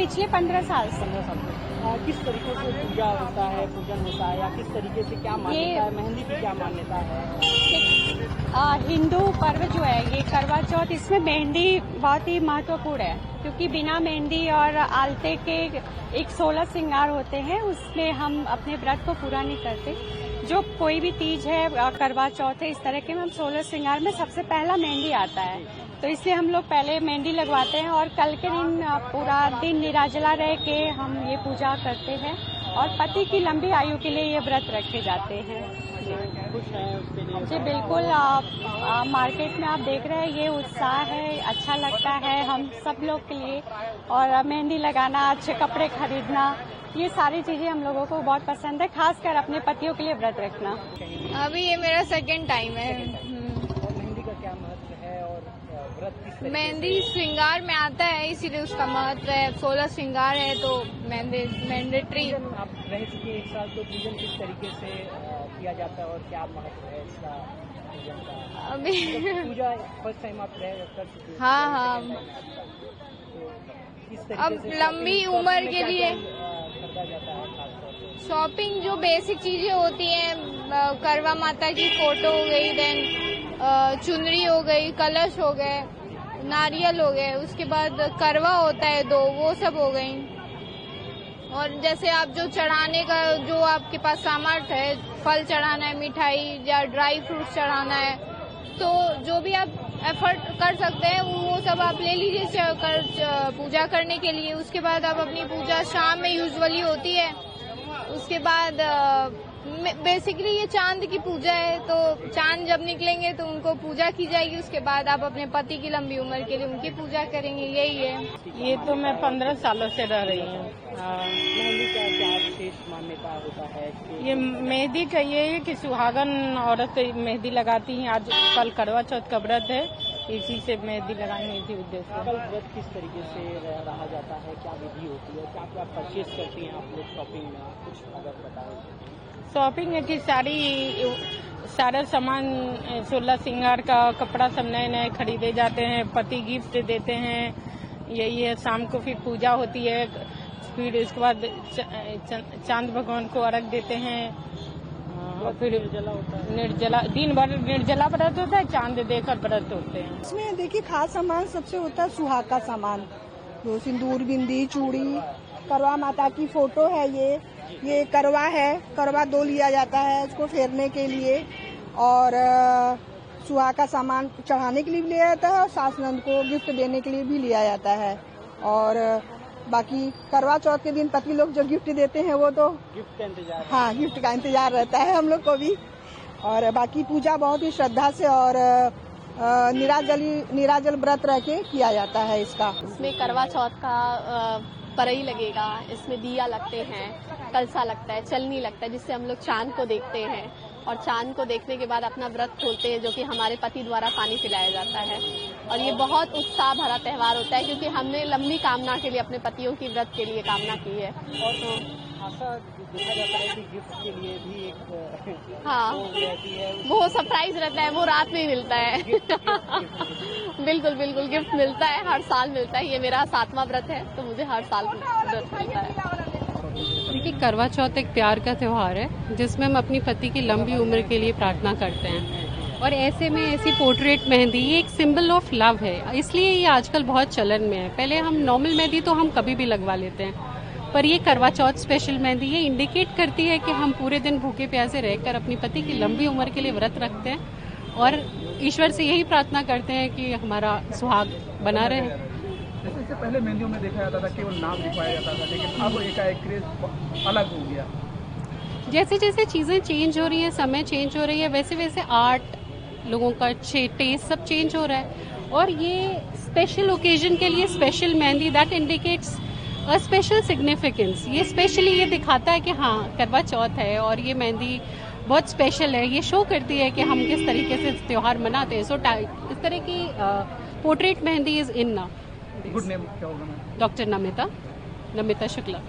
पिछले 15 साल से। किस तरीके से पूजा होता है, पूजन होता है, या किस तरीके से क्या मान्यता है, मेहंदी की क्या मान्यता है? हिंदू पर्व जो है ये करवा चौथ, इसमें मेहंदी बहुत ही महत्वपूर्ण है, क्योंकि बिना मेहंदी और आलते के एक 16 श्रृंगार होते हैं, उसमें हम अपने व्रत को पूरा नहीं करते। जो कोई भी तीज है, करवा चौथ है, इस तरह के हम 16 श्रृंगार में सबसे पहला मेहंदी आता है, तो इसलिए हम लोग पहले मेहंदी लगवाते हैं और कल के दिन पूरा दिन निर्जला रह के हम ये पूजा करते हैं और पति की लंबी आयु के लिए ये व्रत रखे जाते हैं। खुश हैं उसके लिए? जी बिल्कुल। मार्केट में आप देख रहे हैं ये उत्साह है, अच्छा लगता है हम सब लोग के लिए। और मेहंदी लगाना, अच्छे कपड़े खरीदना, ये सारी चीजें हम लोगों को बहुत पसंद है, खासकर अपने पतियों के लिए व्रत रखना। अभी ये मेरा सेकंड टाइम है। मेहंदी का क्या महत्व है और व्रत किस तरीके से? मेहंदी श्रृंगार में आता है, इसीलिए उसका महत्व है। 16 श्रृंगार है तो मैंडेटरी। आप रह चुके 1 साल, तो पूजन किस तरीके से किया जाता है और क्या महत्व है इसका पूजन का? अभी पूजा फर्स्ट टाइम आप कर चुके हैं? हाँ। तो किस तरीके अब से लंबी उम्र के लिए खरीदा जाता है खासतौर पे? शॉपिंग जो बेसिक चीजें होती हैं, करवा माता की फोटो हो गई, देन चुनरी हो गई, कलश हो गए, नारियल हो गए, उसके बाद करवा होता है 2, वो सब हो गई। और जैसे आप जो चढ़ाने का जो आपके पास सामर्थ्य है, फल चढ़ाना है, मिठाई या ड्राई फ्रूट्स चढ़ाना है, तो जो भी आप एफर्ट कर सकते हैं वो सब आप ले लीजिए पूजा करने के लिए। उसके बाद आप अपनी पूजा शाम में यूजुअली होती है। उसके बाद बेसिकली ये चांद की पूजा है, तो चांद जब निकलेंगे तो उनको पूजा की जाएगी। उसके बाद आप अपने पति की लंबी उम्र के लिए उनकी पूजा करेंगे, यही है। ये तो मैं 15 सालों से रह रही हूँ। मेहंदी का क्या विशेष मान्यता होता है? ये मेहंदी का ये है कि सुहागन औरत मेहंदी लगाती हैं। आज कल करवा चौथ का व्रत है, इसी से मेहंदी लगाएंगे, इसी उद्देश्य कल व्रत किस तरीके से रहा जाता है, क्या विधि होती है, क्या क्या परचेज करती हैं आप लोग शॉपिंग में, कुछ अगर बताएं? शॉपिंग है कि सारा सामान 16 श्रृंगार का कपड़ा सब नए नए खरीदे जाते हैं, पति गिफ्ट देते हैं, यही है। शाम को फिर पूजा होती है, फिर इसके बाद चांद भगवान को अर्घ देते हैं, और फिर निर्जला होता है। निर्जला दिन भर निर्जला व्रत होता है, चांद देकर व्रत होते हैं। इसमें देखिए खास सामान सबसे होता है सुहाग का सामान, जो सिंदूर, बिंदी, चूड़ी, करवा माता की फोटो है, ये करवा है, करवा 2 लिया जाता है इसको फेरने के लिए, और सुहाग का सामान चढ़ाने के लिए भी लिया जाता है और सास नंद को गिफ्ट देने के लिए भी लिया जाता है। और बाकी करवा चौथ के दिन पति लोग जो गिफ्ट देते हैं वो तो गिफ्ट का इंतजार। हाँ, गिफ्ट का इंतजार रहता है हम लोग को भी। और बाकी पूजा बहुत ही श्रद्धा से और निराजल व्रत रह के किया जाता है इसका। इसमें करवा चौथ का परई लगेगा, इसमें दिया लगते हैं, कलसा लगता है, चलनी लगता है, जिससे हम लोग चांद को देखते हैं और चांद को देखने के बाद अपना व्रत खोलते हैं, जो कि हमारे पति द्वारा पानी पिलाया जाता है। और ये बहुत उत्साह भरा त्योहार होता है, क्योंकि हमने लंबी कामना के लिए अपने पतियों की व्रत के लिए कामना की है। और तो आशा देखा जाता है कि गिफ्ट के लिए भी एक हाँ, रहती है, वो सरप्राइज रहता है, वो रात में ही मिलता है। बिल्कुल बिल्कुल, गिफ्ट मिलता है, हर साल मिलता है। ये मेरा 7वां व्रत है, तो मुझे हर साल व्रत मिलता है। देखिए, करवा चौथ एक प्यार का त्योहार है, जिसमें हम अपनी पति की लंबी उम्र के लिए प्रार्थना करते हैं। और ऐसे में ऐसी पोर्ट्रेट मेहंदी ये एक सिंबल ऑफ लव है, इसलिए ये आजकल बहुत चलन में है। पहले हम नॉर्मल मेहंदी तो हम कभी भी लगवा लेते हैं, पर ये करवा चौथ स्पेशल मेहंदी ये इंडिकेट करती है कि हम पूरे दिन भूखे प्यासे रहकर अपनी पति की लंबी उम्र के लिए व्रत रखते हैं और ईश्वर से यही प्रार्थना करते हैं कि हमारा सुहाग बना रहे। इससे पहले मेहंदियों में देखा जाता था केवल नाम लिखवाया जाता था, लेकिन अब एकाएक क्रेज अलग हो गया। जैसे जैसे चीज़ें चेंज हो रही हैं, समय चेंज हो रही है, वैसे वैसे आर्ट, लोगों का टेस्ट सब चेंज हो रहा है। और ये स्पेशल ओकेजन के लिए special mehndi that indicates a special significance. ये स्पेशली ये दिखाता है कि हाँ, करवा चौथ है और ये मेहंदी बहुत स्पेशल है। ये शो करती है कि हम किस तरीके से इस त्यौहार मनाते हैं। सो इस तरह की पोर्ट्रेट मेहंदी इज इन ना। गुड नेम क्या होगा? डॉक्टर नमिता शुक्ला।